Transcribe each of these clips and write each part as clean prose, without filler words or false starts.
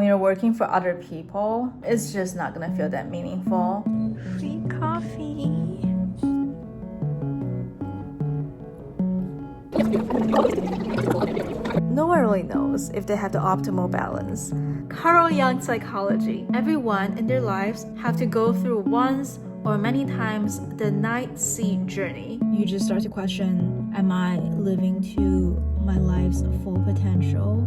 when you're working for other people, it's just not gonna feel that meaningful. Free coffee. No one really knows if they have the optimal balance. Carl Jung's psychology. Everyone in their lives have to go through once or many times the night sea journey. You just start to question, am I living to my life's full potential?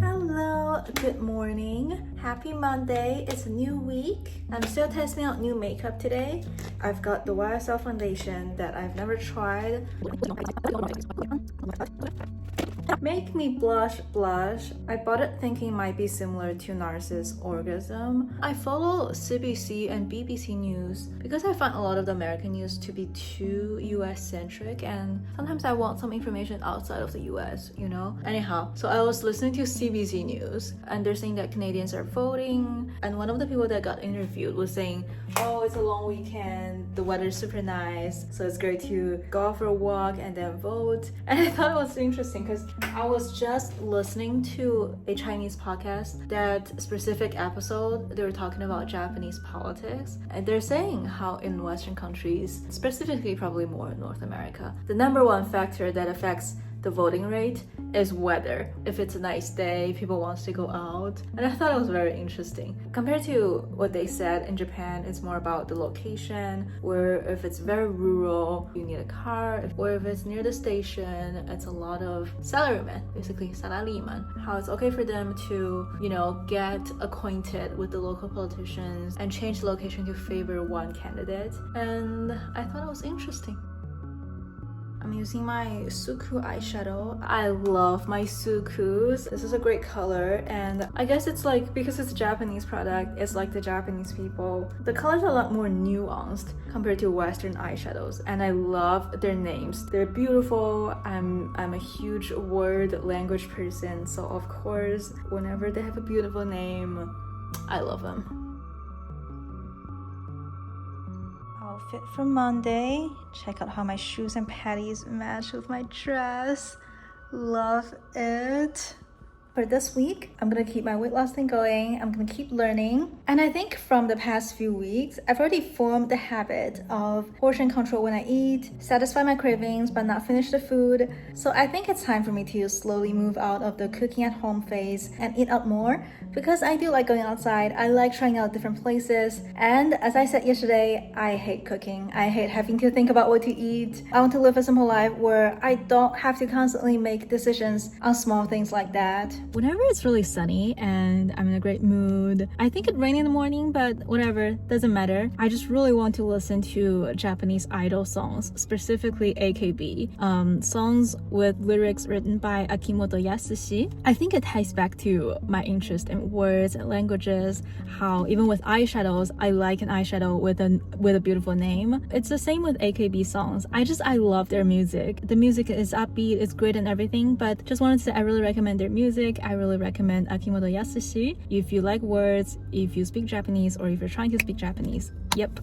Hello, good morning. Happy Monday. It's a new week. I'm still testing out new makeup today. I've got the YSL foundation that I've never tried. Make me blush. I bought it thinking it might be similar to Narcissus Orgasm. I follow CBC and BBC News because I find a lot of the American news to be too US centric, and sometimes I want some information outside of the US, you know? Anyhow, so I was listening to CBC News and they're saying that Canadians are voting, and one of the people that got interviewed was saying, oh, it's a long weekend, the weather's super nice, so it's great to go out for a walk and then vote. And I thought it was interesting because I was just listening to a Chinese podcast. That specific episode, they were talking about Japanese politics, and they're saying how in Western countries, specifically probably more in North America, the number one factor that affects the voting rate is weather. If it's a nice day, people want to go out. And I thought it was very interesting. Compared to what they said in Japan, it's more about the location, where if it's very rural, you need a car, or if it's near the station, it's a lot of salarymen, basically salaryman. How it's okay for them to, you know, get acquainted with the local politicians and change the location to favor one candidate. And I thought it was interesting. I'm using my Suku eyeshadow. I love my Sukus. This is a great color, and I guess it's like, because it's a Japanese product, it's like the Japanese people. The colors are a lot more nuanced compared to Western eyeshadows, and I love their names. They're beautiful. I'm a huge word language person, so of course, whenever they have a beautiful name, I love them. Outfit for Monday. Check out how my shoes and panties match with my dress. Love it. For this week, I'm gonna keep my weight loss thing going. I'm gonna keep learning. And I think from the past few weeks, I've already formed the habit of portion control when I eat, satisfy my cravings but not finish the food. So I think it's time for me to slowly move out of the cooking at home phase and eat out more, because I do like going outside. I like trying out different places. And as I said yesterday, I hate cooking. I hate having to think about what to eat. I want to live a simple life where I don't have to constantly make decisions on small things like that. Whenever it's really sunny and I'm in a great mood, I think it rained in the morning, but whatever, doesn't matter. I just really want to listen to Japanese idol songs, specifically AKB, songs with lyrics written by Akimoto Yasushi. I think it ties back to my interest in words and languages, how even with eyeshadows, I like an eyeshadow with a beautiful name. It's the same with AKB songs. I love their music. The music is upbeat, it's great and everything, but just wanted to say I really recommend their music. I really recommend Akimoto Yasushi. If you like words, if you speak Japanese, or if you're trying to speak Japanese, yep.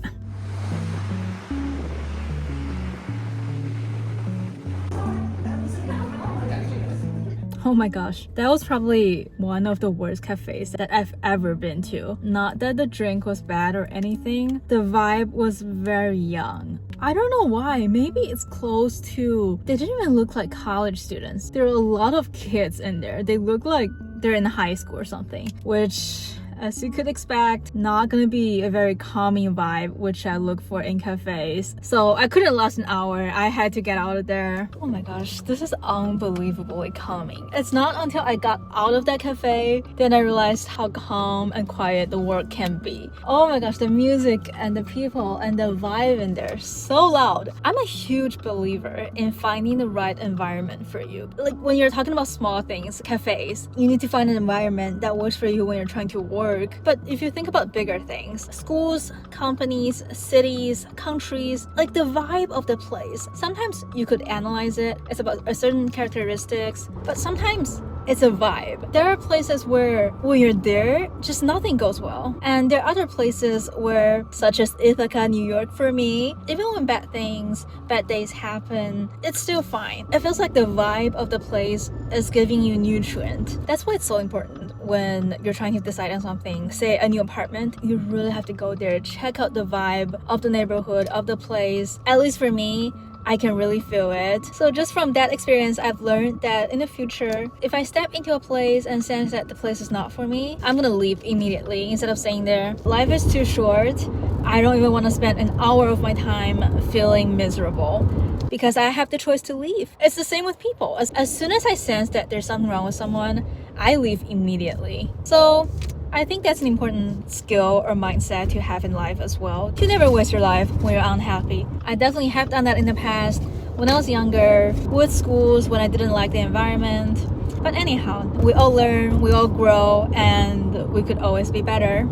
Oh my gosh, that was probably one of the worst cafes that I've ever been to. Not that the drink was bad or anything, the vibe was very young. I don't know why, maybe it's close to... They didn't even look like college students. There were a lot of kids in there. They look like they're in high school or something, which, as you could expect, not gonna be a very calming vibe, which I look for in cafes. So I couldn't last an hour. I had to get out of there. Oh my gosh, this is unbelievably calming. It's not until I got out of that cafe then I realized how calm and quiet the work can be. Oh my gosh, the music and the people and the vibe in there, so loud. I'm a huge believer in finding the right environment for you. Like when you're talking about small things, cafes, you need to find an environment that works for you when you're trying to work. But if you think about bigger things, schools, companies, cities, countries, like the vibe of the place, sometimes you could analyze it. It's about a certain characteristics, but sometimes it's a vibe. There are places where when you're there, just nothing goes well. And there are other places where, such as Ithaca, New York for me, even when bad days happen, it's still fine. It feels like the vibe of the place is giving you nutrient. That's why it's so important when you're trying to decide on something, say a new apartment, you really have to go there, check out the vibe of the neighborhood, of the place. At least for me, I can really feel it. So just from that experience, I've learned that in the future, if I step into a place and sense that the place is not for me, I'm gonna leave immediately instead of staying there. Life is too short. I don't even want to spend an hour of my time feeling miserable because I have the choice to leave. It's the same with people. As soon as I sense that there's something wrong with someone, I leave immediately. So I think that's an important skill or mindset to have in life as well. To never waste your life when you're unhappy. I definitely have done that in the past when I was younger, with schools, when I didn't like the environment. But anyhow, we all learn, we all grow, and we could always be better.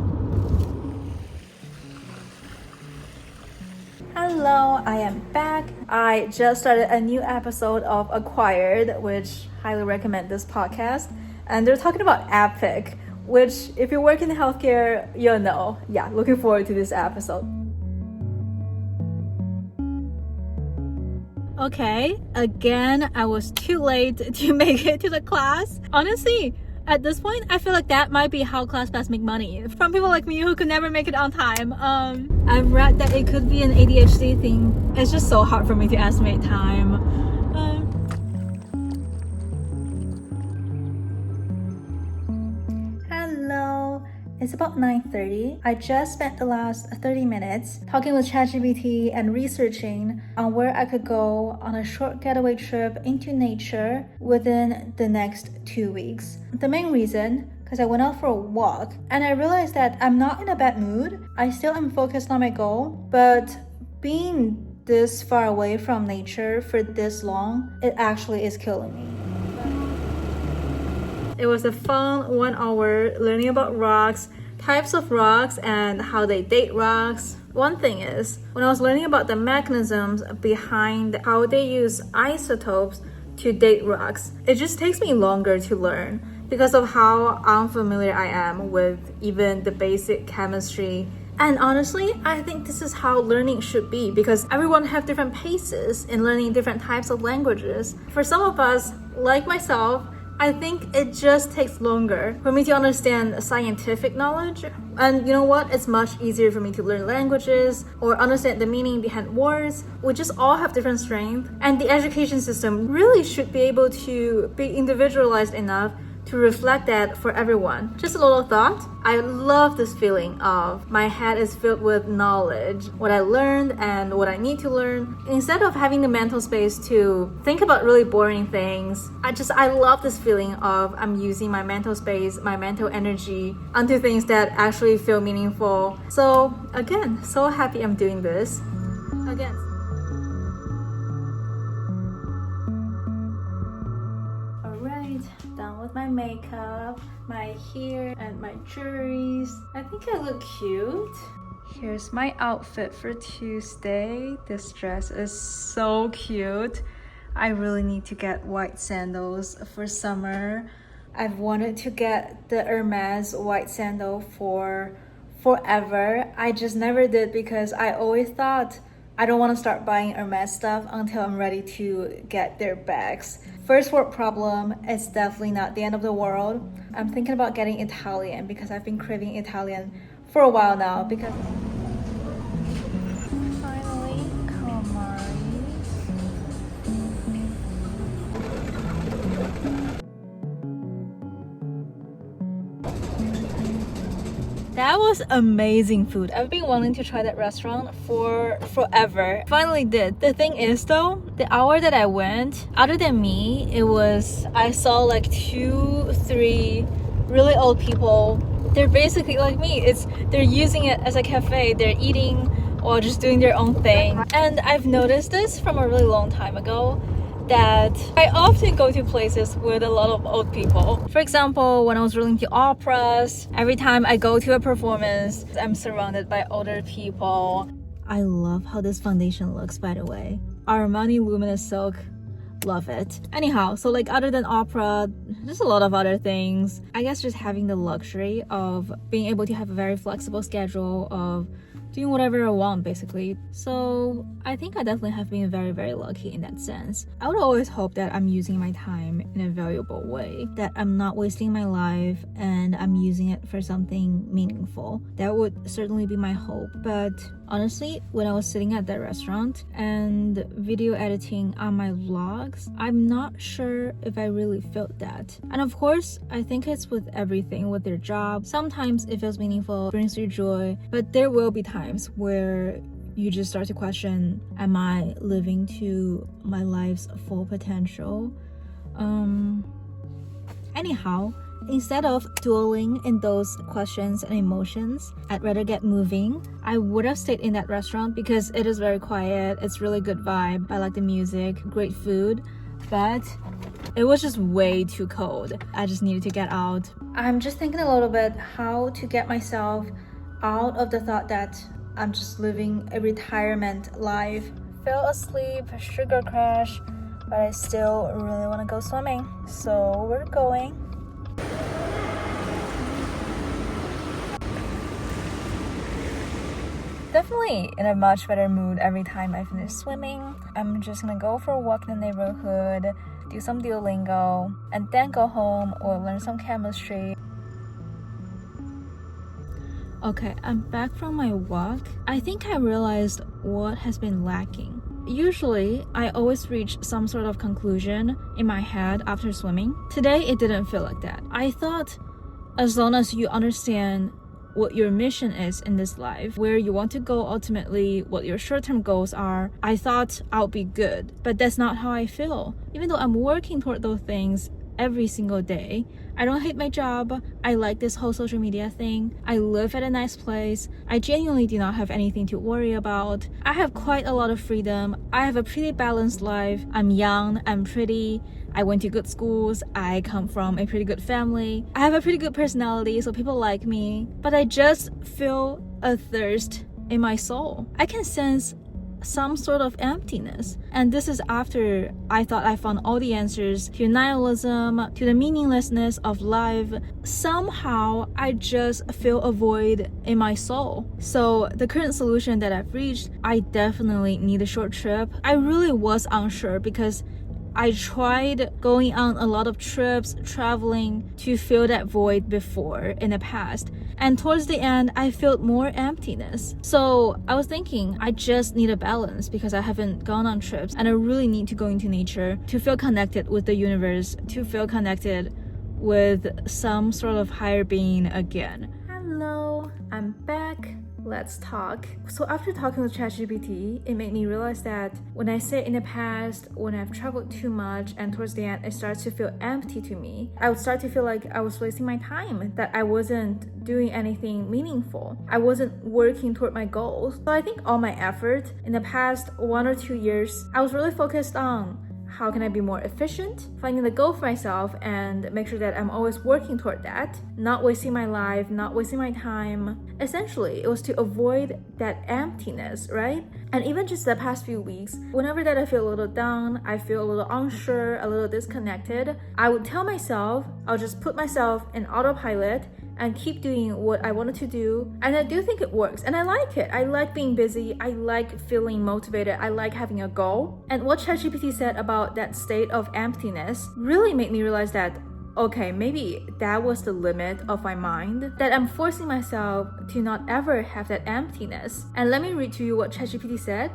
Hello, I am back. I just started a new episode of Acquired, which highly recommend this podcast. And they're talking about Epic, which if you work in healthcare, you'll know. Yeah, looking forward to this episode. Okay, again, I was too late to make it to the class. Honestly, at this point, I feel like that might be how ClassPass make money. From people like me who could never make it on time. I've read that it could be an ADHD thing. It's just so hard for me to estimate time. Hello. It's about 9:30. I just spent the last 30 minutes talking with ChatGPT and researching on where I could go on a short getaway trip into nature within the next 2 weeks. The main reason, because I went out for a walk and I realized that I'm not in a bad mood. I still am focused on my goal, but being this far away from nature for this long, it actually is killing me. It was a fun 1 hour learning about rocks, types of rocks, and how they date rocks. One thing is, when I was learning about the mechanisms behind how they use isotopes to date rocks, it just takes me longer to learn because of how unfamiliar I am with even the basic chemistry. And honestly, I think this is how learning should be because everyone have different paces in learning different types of languages. For some of us, like myself, I think it just takes longer for me to understand scientific knowledge. And you know what? It's much easier for me to learn languages or understand the meaning behind words. We just all have different strengths. And the education system really should be able to be individualized enough to reflect that for everyone. Just a little thought. I love this feeling of my head is filled with knowledge, what I learned and what I need to learn. Instead of having the mental space to think about really boring things, I love this feeling of I'm using my mental space, my mental energy onto things that actually feel meaningful. So again, so happy I'm doing this. Again. Done with my makeup, my hair, and my jewelries. I think I look cute. Here's my outfit for Tuesday. This dress is so cute. I really need to get white sandals for summer. I've wanted to get the Hermes white sandal for forever. I just never did because I always thought I don't want to start buying Hermes stuff until I'm ready to get their bags. First world problem, it's definitely not the end of the world. I'm thinking about getting Italian because I've been craving Italian for a while now because... Finally, calamari. That was amazing food. I've been wanting to try that restaurant for forever. Finally did. The thing is though, the hour that I went, other than me, I saw like 2-3 really old people. They're basically like me. They're using it as a cafe. They're eating or just doing their own thing. And I've noticed this from a really long time ago, that I often go to places with a lot of old people. For example, when I was rolling to operas, every time I go to a performance, I'm surrounded by older people. I love how this foundation looks, by the way. Armani Luminous Silk. love it. Anyhow, so like other than opera, there's a lot of other things. I guess just having the luxury of being able to have a very flexible schedule of doing whatever I want basically. So I think I definitely have been very, very lucky in that sense. I would always hope that I'm using my time in a valuable way, that I'm not wasting my life and I'm using it for something meaningful. That would certainly be my hope. But honestly, when I was sitting at that restaurant and video editing on my vlogs, I'm not sure if I really felt that. And of course, I think it's with everything, with your job. Sometimes it feels meaningful, brings you joy, but there will be times where you just start to question, am I living to my life's full potential? Anyhow, instead of dwelling in those questions and emotions, I'd rather get moving. I would have stayed in that restaurant because it is very quiet, it's really good vibe, I like the music, great food, but it was just way too cold. I just needed to get out. I'm just thinking a little bit how to get myself out of the thought that I'm just living a retirement life. Fell asleep, sugar crash, but I still really want to go swimming. So we're going. Definitely in a much better mood every time I finish swimming. I'm just gonna go for a walk in the neighborhood, do some Duolingo, and then go home or learn some chemistry. Okay, I'm back from my walk. I think I realized what has been lacking. Usually, I always reach some sort of conclusion in my head after swimming. Today, it didn't feel like that. I thought as long as you understand what your mission is in this life, where you want to go ultimately, what your short-term goals are, I thought I'll be good. But that's not how I feel. Even though I'm working toward those things every single day. I don't hate my job. I like this whole social media thing. I live at a nice place. I genuinely do not have anything to worry about. I have quite a lot of freedom. I have a pretty balanced life. I'm young, I'm pretty. I went to good schools. I come from a pretty good family. I have a pretty good personality, so people like me. But I just feel a thirst in my soul. I can sense some sort of emptiness, and this is after I thought I found all the answers to nihilism, to the meaninglessness of life. Somehow I just feel a void in my soul. So the current solution that I've reached, I definitely need a short trip. I really was unsure because I tried going on a lot of trips, traveling to fill that void before in the past. And towards the end, I felt more emptiness. So I was thinking, I just need a balance because I haven't gone on trips and I really need to go into nature to feel connected with the universe, to feel connected with some sort of higher being again. Hello, I'm back. Let's talk. So after talking with ChatGPT, it made me realize that when I say in the past, when I've traveled too much and towards the end it starts to feel empty to me, I would start to feel like I was wasting my time, that I wasn't doing anything meaningful. I wasn't working toward my goals. So I think all my effort in the past 1 or 2 years, I was really focused on how can I be more efficient, finding the goal for myself and make sure that I'm always working toward that, not wasting my life, not wasting my time. Essentially, it was to avoid that emptiness, right? And even just the past few weeks, whenever that I feel a little down, I feel a little unsure, a little disconnected, I would tell myself, I'll just put myself in autopilot and keep doing what I wanted to do. And I do think it works. And I like it. I like being busy. I like feeling motivated. I like having a goal. And what ChatGPT said about that state of emptiness really made me realize that, okay, maybe that was the limit of my mind, that I'm forcing myself to not ever have that emptiness. And let me read to you what ChatGPT said.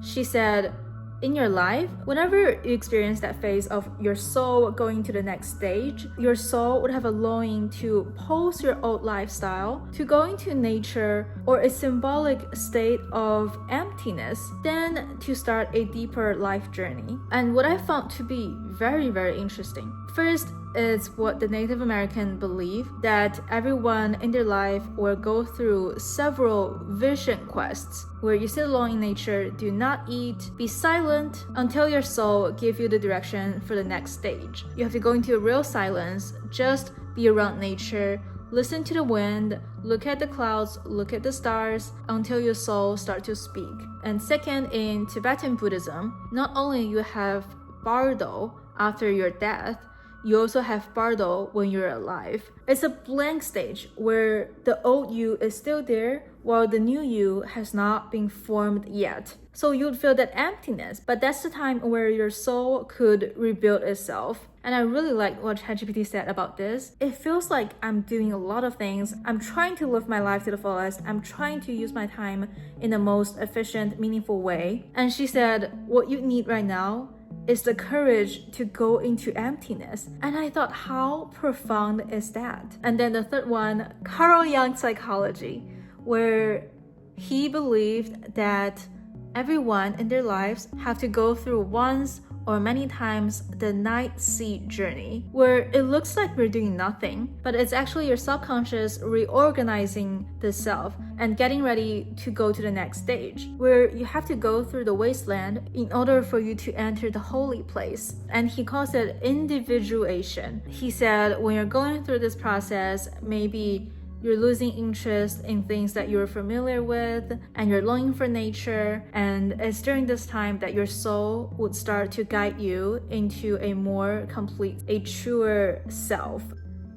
She said, in your life, whenever you experience that phase of your soul going to the next stage, your soul would have a longing to post your old lifestyle, to go into nature or a symbolic state of emptiness, then to start a deeper life journey. And what I found to be very, very interesting. First, it's what the Native American believe, that everyone in their life will go through several vision quests where you sit alone in nature, do not eat, be silent until your soul gives you the direction for the next stage. You have to go into a real silence, just be around nature, listen to the wind, look at the clouds, look at the stars until your soul starts to speak. And second, in Tibetan Buddhism, not only you have bardo after your death, you also have bardo when you're alive. It's a blank stage where the old you is still there while the new you has not been formed yet. So you'd feel that emptiness, but that's the time where your soul could rebuild itself. And I really liked what ChatGPT said about this. It feels like I'm doing a lot of things. I'm trying to live my life to the fullest. I'm trying to use my time in the most efficient, meaningful way. And she said, what you need right now is the courage to go into emptiness. And I thought, how profound is that? And then the third one, Carl Jung's psychology, where he believed that everyone in their lives have to go through once or many times the night sea journey, where it looks like we're doing nothing, but it's actually your subconscious reorganizing the self and getting ready to go to the next stage, where you have to go through the wasteland in order for you to enter the holy place. And he calls it individuation. He said, when you're going through this process, maybe you're losing interest in things that you're familiar with, and you're longing for nature. And it's during this time that your soul would start to guide you into a more complete, a truer self.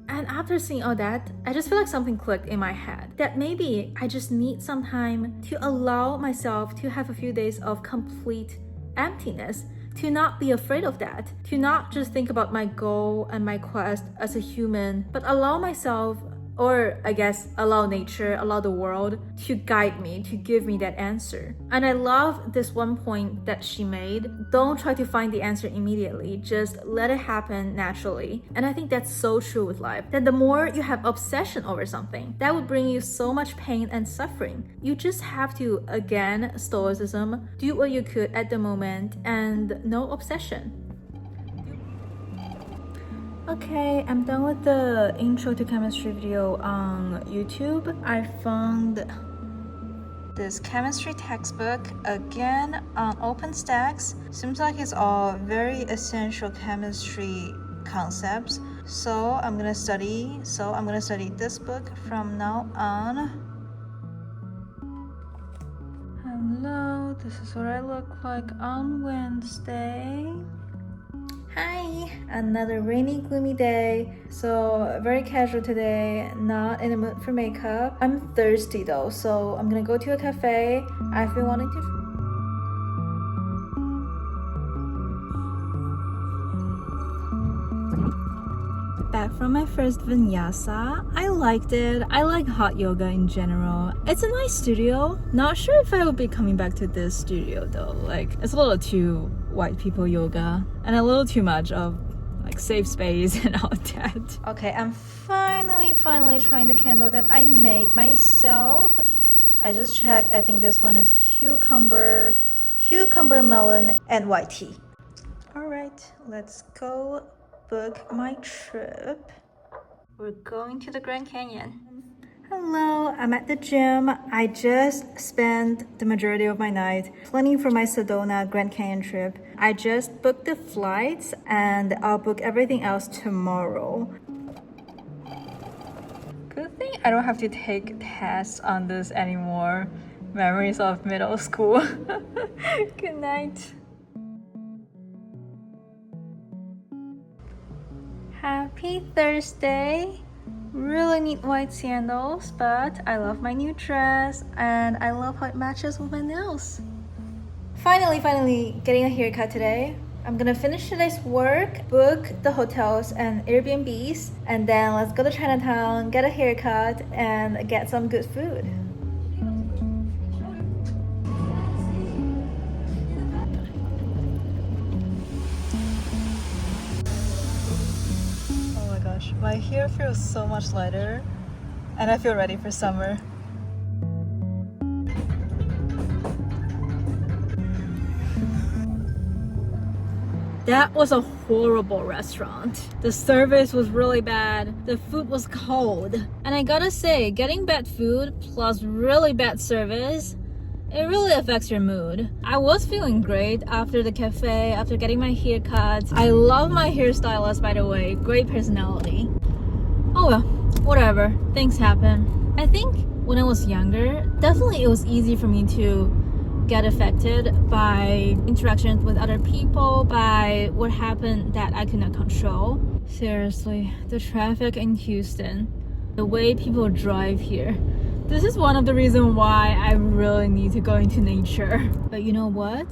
And after seeing all that, I just feel like something clicked in my head, that maybe I just need some time to allow myself to have a few days of complete emptiness, to not be afraid of that, to not just think about my goal and my quest as a human, but allow myself, or I guess allow nature, allow the world to guide me, to give me that answer. And I love this one point that she made. Don't try to find the answer immediately, just let it happen naturally. And I think that's so true with life, that the more you have obsession over something, that would bring you so much pain and suffering. You just have to, again, stoicism, do what you could at the moment and no obsession. Okay, I'm done with the intro to chemistry video on YouTube. I found this chemistry textbook again on OpenStax. Seems like it's all very essential chemistry concepts. So I'm gonna study this book from now on. Hello, this is what I look like on Wednesday. Hi! Another rainy, gloomy day. So very casual today, not in the mood for makeup. I'm thirsty though, so I'm gonna go to a cafe. I've been wanting to... Back from my first vinyasa. I liked it. I like hot yoga in general. It's a nice studio. Not sure if I would be coming back to this studio though. Like, it's a little too white people yoga and a little too much of like safe space and all that. Okay, I'm finally trying the candle that I made myself. I just checked. I think this one is cucumber, melon, and white tea. All right, let's go book my trip. We're going to the Grand Canyon. Hello, I'm at the gym. I just spent the majority of my night planning for my Sedona Grand Canyon trip. I just booked the flights and I'll book everything else tomorrow. Good thing I don't have to take tests on this anymore. Memories of middle school. Good night. Happy Thursday. Really need white sandals, but I love my new dress and I love how it matches with my nails. Finally getting a haircut today. I'm gonna finish today's work, book the hotels and Airbnbs, and then let's go to Chinatown, get a haircut, and get some good food. My hair feels so much lighter and I feel ready for summer. That was a horrible restaurant. The service was really bad, the food was cold, and I gotta say, getting bad food plus really bad service, it really affects your mood. I was feeling great after the cafe, after getting my hair cut. I love my hairstylist, by the way. Great personality. Oh well, whatever. Things happen. I think when I was younger, definitely it was easy for me to get affected by interactions with other people, by what happened that I could not control. Seriously, the traffic in Houston, the way people drive here. This is one of the reasons why I really need to go into nature. But you know what?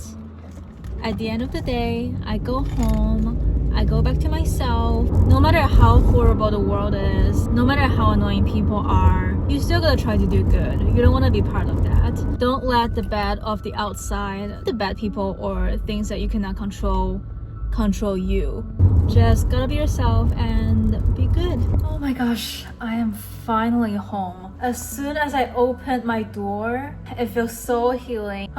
At the end of the day, I go home, I go back to myself. No matter how horrible the world is, no matter how annoying people are, you still gotta try to do good. You don't want to be part of that. Don't let the bad of the outside, the bad people or things that you cannot control you. Just gotta be yourself and be good. Oh my gosh, I am finally home. As soon as I opened my door, it feels so healing.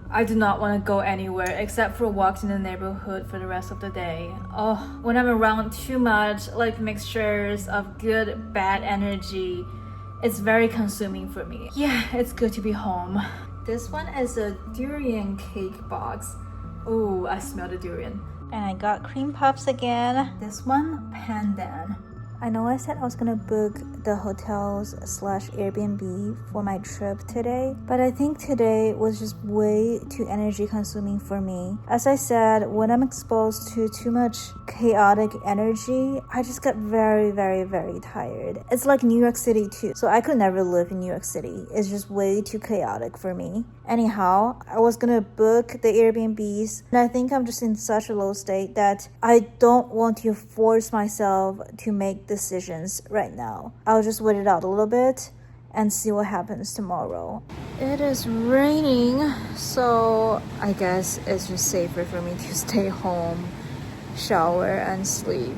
I do not want to go anywhere except for walks in the neighborhood for the rest of the day. Oh, when I'm around too much, like mixtures of good, bad energy, it's very consuming for me. Yeah, it's good to be home. This one is a durian cake box. Oh, I smell the durian. And I got cream puffs again. This one, pandan. I know I said I was gonna book the hotels / Airbnb for my trip today, but I think today was just way too energy consuming for me. As I said, when I'm exposed to too much chaotic energy, I just get very, very, very tired. It's like New York City too, so I could never live in New York City. It's just way too chaotic for me. Anyhow, I was gonna book the Airbnbs, and I think I'm just in such a low state that I don't want to force myself to make decisions right now. I'll just wait it out a little bit and see what happens tomorrow. It is raining, so I guess it's just safer for me to stay home, shower, and sleep.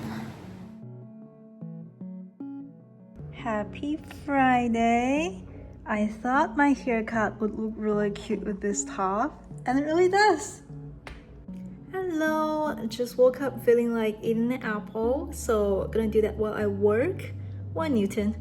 Happy Friday! I thought my haircut would look really cute with this top, and it really does. Hello, just woke up feeling like eating an apple, so gonna do that while I work. 1 Newton.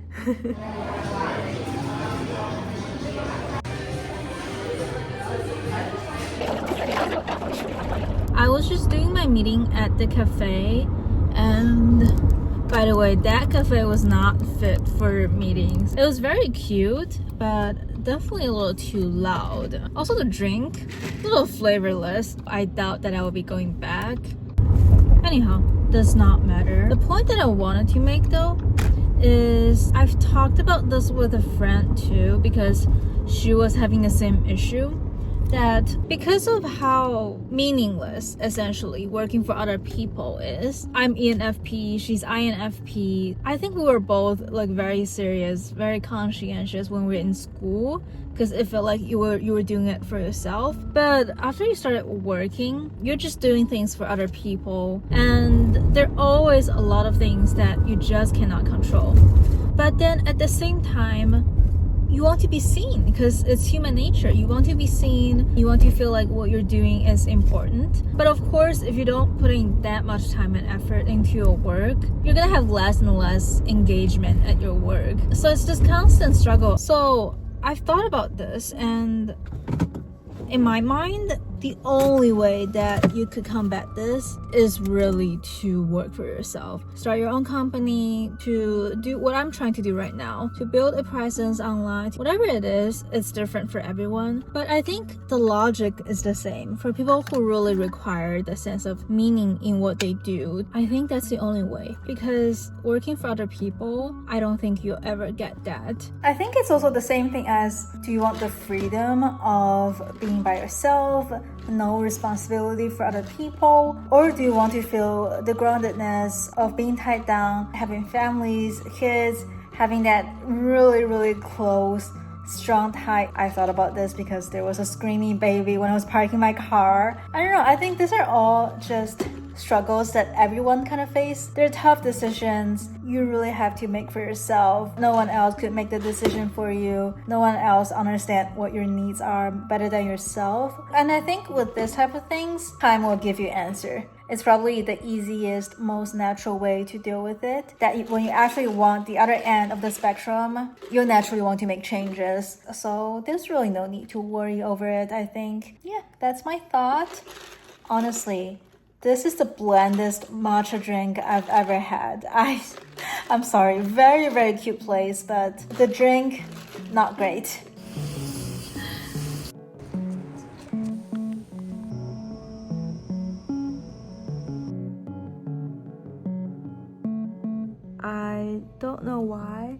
I was just doing my meeting at the cafe, and by the way, that cafe was not fit for meetings. It was very cute, but definitely a little too loud. Also the drink, a little flavorless. I doubt that I will be going back. Anyhow, does not matter. The point that I wanted to make though is I've talked about this with a friend too, because she was having the same issue, that because of how meaningless essentially working for other people is. I'm ENFP, she's INFP. I think we were both like very serious, very conscientious when we were in school, because it felt like you were doing it for yourself. But after you started working, you're just doing things for other people, and there are always a lot of things that you just cannot control. But then at the same time, you want to be seen, because it's human nature. You want to be seen, you want to feel like what you're doing is important. But of course, if you don't put in that much time and effort into your work, you're gonna have less and less engagement at your work. So it's this constant struggle. So I've thought about this, and in my mind, the only way that you could combat this is really to work for yourself. Start your own company, to do what I'm trying to do right now, to build a presence online. Whatever it is, it's different for everyone. But I think the logic is the same. For people who really require the sense of meaning in what they do, I think that's the only way. Because working for other people, I don't think you'll ever get that. I think it's also the same thing as, do you want the freedom of being by yourself, no responsibility for other people, or do you want to feel the groundedness of being tied down, having families, kids, having that really, really close, strong tie? I thought about this because there was a screaming baby when I was parking my car. I don't know, I think these are all just struggles that everyone kind of face. They're tough decisions you really have to make for yourself. No one else could make the decision for you. No one else understands what your needs are better than yourself. And I think with this type of things, time will give you answer. It's probably the easiest, most natural way to deal with it. That when you actually want the other end of the spectrum, you'll naturally want to make changes. So there's really no need to worry over it, I think. Yeah, that's my thought. Honestly, this is the blandest matcha drink I've ever had. I'm sorry, very, very cute place, but the drink, not great. I don't know why,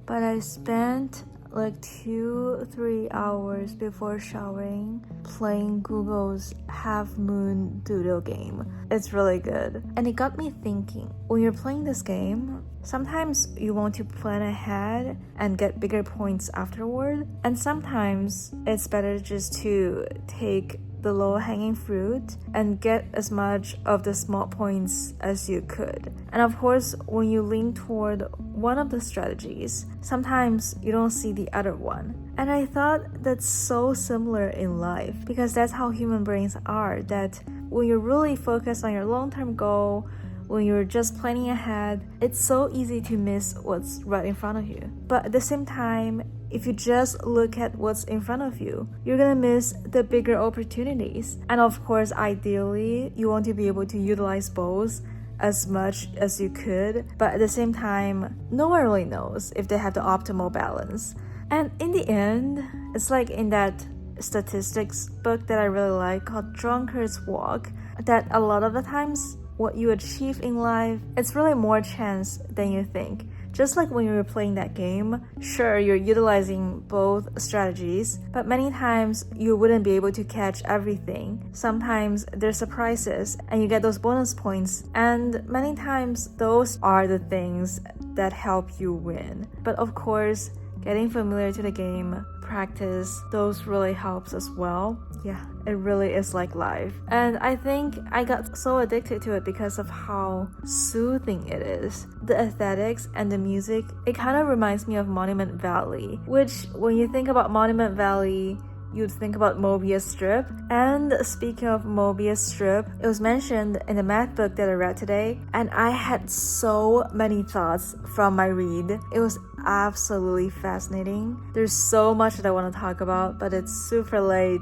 but I spent like 2-3 hours before showering playing Google's Half Moon Doodle game. It's really good. And it got me thinking, when you're playing this game, sometimes you want to plan ahead and get bigger points afterward, and sometimes it's better just to take the low-hanging fruit and get as much of the small points as you could. And of course, when you lean toward one of the strategies, sometimes you don't see the other one. And I thought that's so similar in life, because that's how human brains are, that when you're really focused on your long-term goal, when you're just planning ahead, it's so easy to miss what's right in front of you. But at the same time, if you just look at what's in front of you, you're gonna miss the bigger opportunities. And of course, ideally, you want to be able to utilize both as much as you could, but at the same time, no one really knows if they have the optimal balance. And in the end, it's like in that statistics book that I really like called Drunkard's Walk, that a lot of the times, what you achieve in life, it's really more chance than you think. Just like when you're playing that game, sure, you're utilizing both strategies, but many times you wouldn't be able to catch everything. Sometimes there's surprises and you get those bonus points, and many times those are the things that help you win. But of course, getting familiar to the game, practice, those really helps as well. Yeah, it really is like life. And I think I got so addicted to it because of how soothing it is. The aesthetics and the music, it kind of reminds me of Monument Valley, which when you think about Monument Valley, you'd think about Mobius Strip. And speaking of Mobius Strip, it was mentioned in the math book that I read today, and I had so many thoughts from my read. It was absolutely fascinating. There's so much that I want to talk about, but it's super late.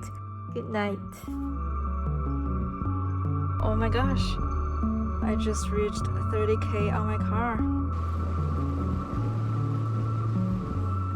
Good night. Oh my gosh, I just reached 30K on my car.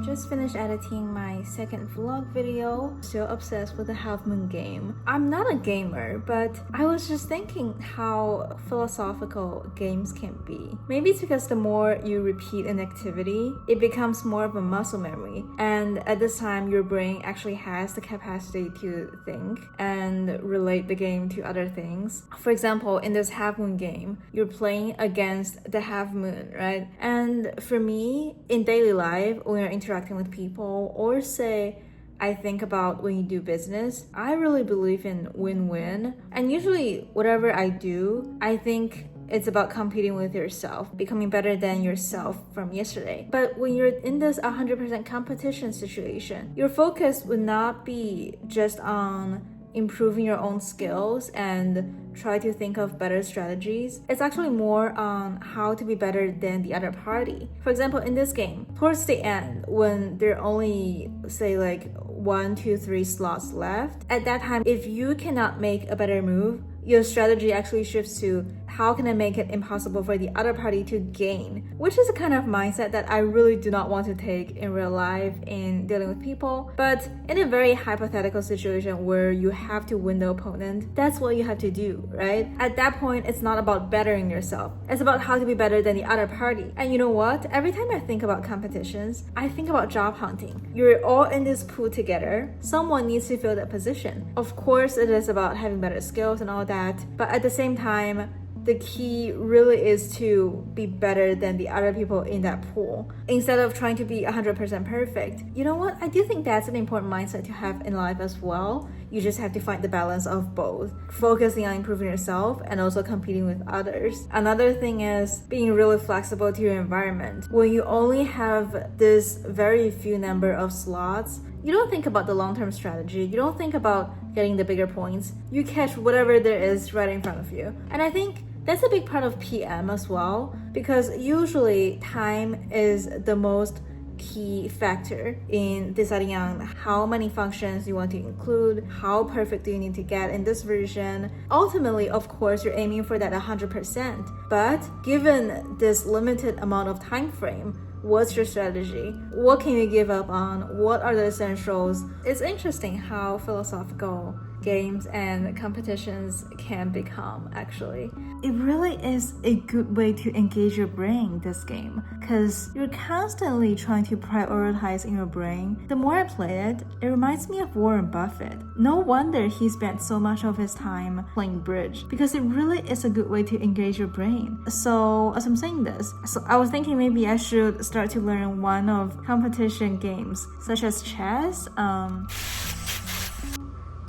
Just finished editing my second vlog video. Still obsessed with the Half Moon game. I'm not a gamer, but I was just thinking how philosophical games can be. Maybe it's because the more you repeat an activity, it becomes more of a muscle memory. And at this time, your brain actually has the capacity to think and relate the game to other things. For example, in this Half Moon game, you're playing against the half moon, right? And for me, in daily life, when you're interacting with people, or say I think about when you do business, I really believe in win-win. And usually whatever I do, I think it's about competing with yourself, becoming better than yourself from yesterday. But when you're in this 100% competition situation, your focus would not be just on improving your own skills and try to think of better strategies. It's actually more on how to be better than the other party. For example, in this game, towards the end, when there are only, say, like 1, 2, 3 slots left, at that time, if you cannot make a better move, your strategy actually shifts to how can I make it impossible for the other party to gain, which is a kind of mindset that I really do not want to take in real life in dealing with people. But in a very hypothetical situation where you have to win the opponent, that's what you have to do, right? At that point, it's not about bettering yourself. It's about how to be better than the other party. And you know what? Every time I think about competitions, I think about job hunting. You're all in this pool together. Someone needs to fill that position. Of course, it is about having better skills and all that. But at the same time, the key really is to be better than the other people in that pool instead of trying to be 100% perfect. You know what? I do think that's an important mindset to have in life as well. You just have to find the balance of both, focusing on improving yourself and also competing with others. Another thing is being really flexible to your environment. When you only have this very few number of slots, you don't think about the long-term strategy. You don't think about getting the bigger points. You catch whatever there is right in front of you. And I think that's a big part of PM as well, because usually time is the most key factor in deciding on how many functions you want to include, how perfect do you need to get in this version. Ultimately, of course, you're aiming for that 100%. But given this limited amount of time frame, what's your strategy? What can you give up on? What are the essentials? It's interesting how philosophical games and competitions can become, actually. It really is a good way to engage your brain, this game, because you're constantly trying to prioritize in your brain. The more I play it, it reminds me of Warren Buffett. No wonder he spent so much of his time playing bridge, because it really is a good way to engage your brain. So as I'm saying this, I was thinking maybe I should start to learn one of competition games, such as chess.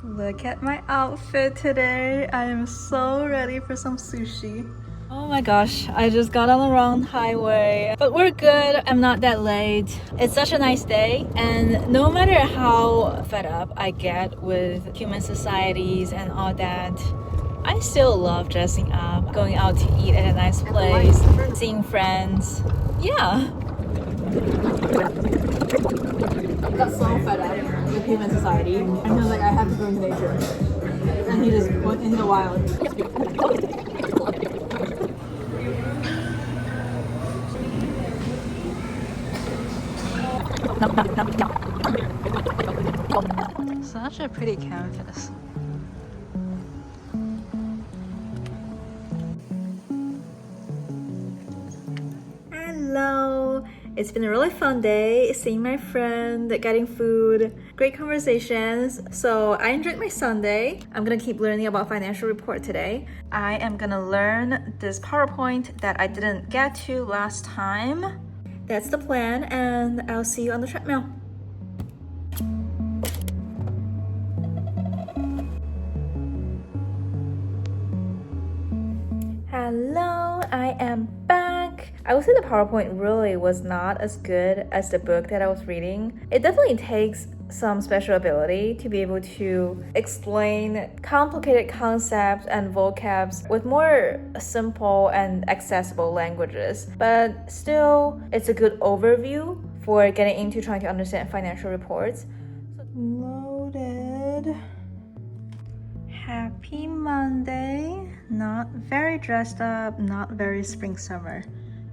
Look at my outfit today. I am so ready for some sushi. Oh my gosh, I just got on the wrong highway. But we're good, I'm not that late. It's such a nice day, and no matter how fed up I get with human societies and all that, I still love dressing up, going out to eat at a nice place, seeing friends. Yeah. I got so fed up with human society, and he was like, I have to go into nature. And he just went into the wild. Such a pretty campus. Hello! It's been a really fun day, seeing my friend, getting food, great conversations. So I enjoyed my Sunday. I'm gonna keep learning about financial report today. I am gonna learn this PowerPoint that I didn't get to last time. That's the plan, and I'll see you on the treadmill. Hello, I am back. I would say the PowerPoint really was not as good as the book that I was reading. It definitely takes some special ability to be able to explain complicated concepts and vocabs with more simple and accessible languages. But still, it's a good overview for getting into trying to understand financial reports. Loaded. Happy Monday. Not very dressed up, not very spring summer.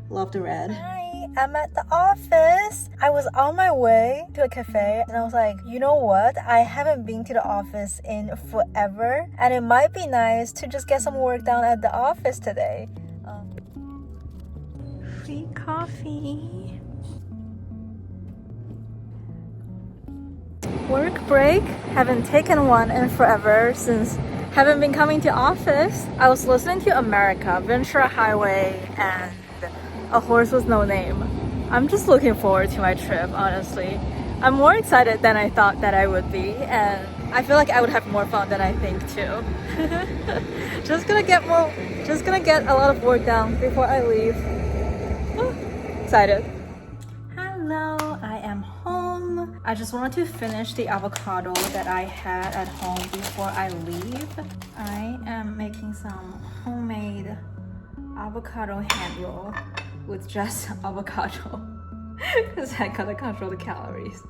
Love the red. Hi, I'm at the office. I was on my way to a cafe and I was like, you know what? I haven't been to the office in forever, and it might be nice to just get some work done at the office today. Free coffee. Work break. Haven't taken one in forever since haven't been coming to office. I was listening to America, Ventura Highway, and A Horse with No Name. I'm just looking forward to my trip, honestly. I'm more excited than I thought that I would be, and I feel like I would have more fun than I think too. Just gonna get a lot of work done before I leave. Excited. Hello, I am home. I just wanted to finish the avocado that I had at home before I leave. I am making some homemade avocado hand roll with just avocado because I gotta control the calories.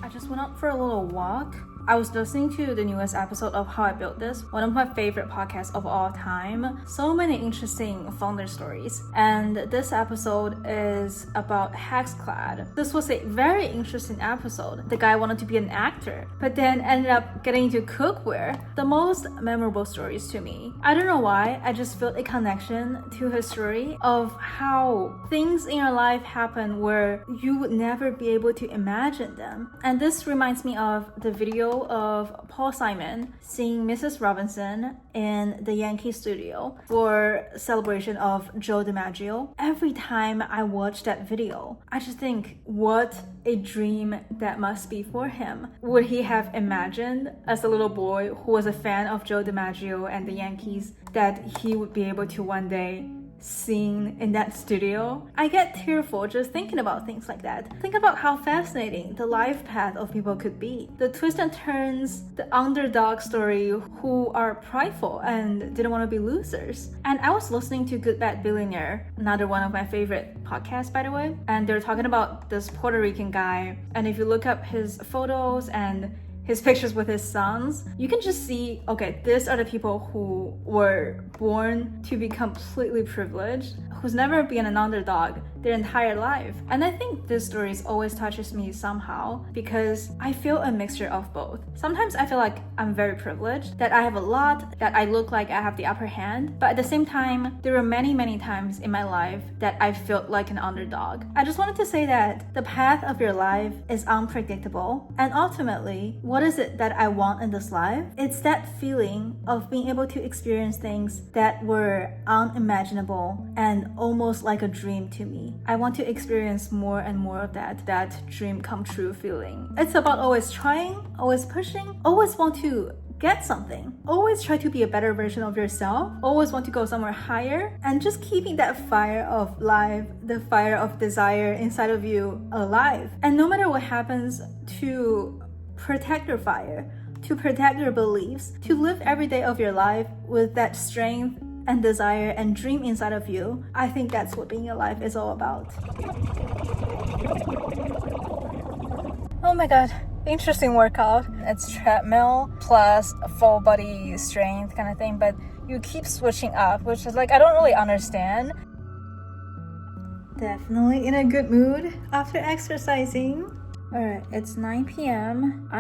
I just went out for a little walk. I was listening to the newest episode of How I Built This, one of my favorite podcasts of all time. So many interesting founder stories. And this episode is about Hexclad. This was a very interesting episode. The guy wanted to be an actor, but then ended up getting into cookware. The most memorable stories to me. I don't know why, I just felt a connection to his story of how things in your life happen where you would never be able to imagine them. And this reminds me of the video of Paul Simon seeing Mrs. Robinson in the Yankee studio for celebration of Joe DiMaggio. Every time I watch that video, I just think, what a dream that must be for him. Would he have imagined as a little boy who was a fan of Joe DiMaggio and the Yankees that he would be able to one day sing in that studio? I get tearful just thinking about things like that. Think about how fascinating the life path of people could be. The twists and turns, the underdog story who are prideful and didn't want to be losers. And I was listening to Good Bad Billionaire, another one of my favorite podcasts, by the way, and they're talking about this Puerto Rican guy, and if you look up his photos and his pictures with his sons, you can just see, okay, these are the people who were born to be completely privileged, who's never been an underdog their entire life. And I think this story always touches me somehow because I feel a mixture of both. Sometimes I feel like I'm very privileged, that I have a lot, that I look like I have the upper hand, but at the same time, there were many times in my life that I felt like an underdog. I just wanted to say that the path of your life is unpredictable, and ultimately, what is it that I want in this life? It's that feeling of being able to experience things that were unimaginable and almost like a dream to me. I want to experience more and more of that dream come true feeling. It's about always trying, always pushing, always want to get something. Always try to be a better version of yourself. Always want to go somewhere higher, and just keeping that fire of life, the fire of desire inside of you alive. And no matter what happens, to protect your fire, to protect your beliefs, to live every day of your life with that strength and desire and dream inside of you. I think that's what being alive is all about. Oh my god, interesting workout. It's treadmill plus full body strength kind of thing, but you keep switching up, which is like, I don't really understand. Definitely in a good mood after exercising. Alright, it's 9 p.m.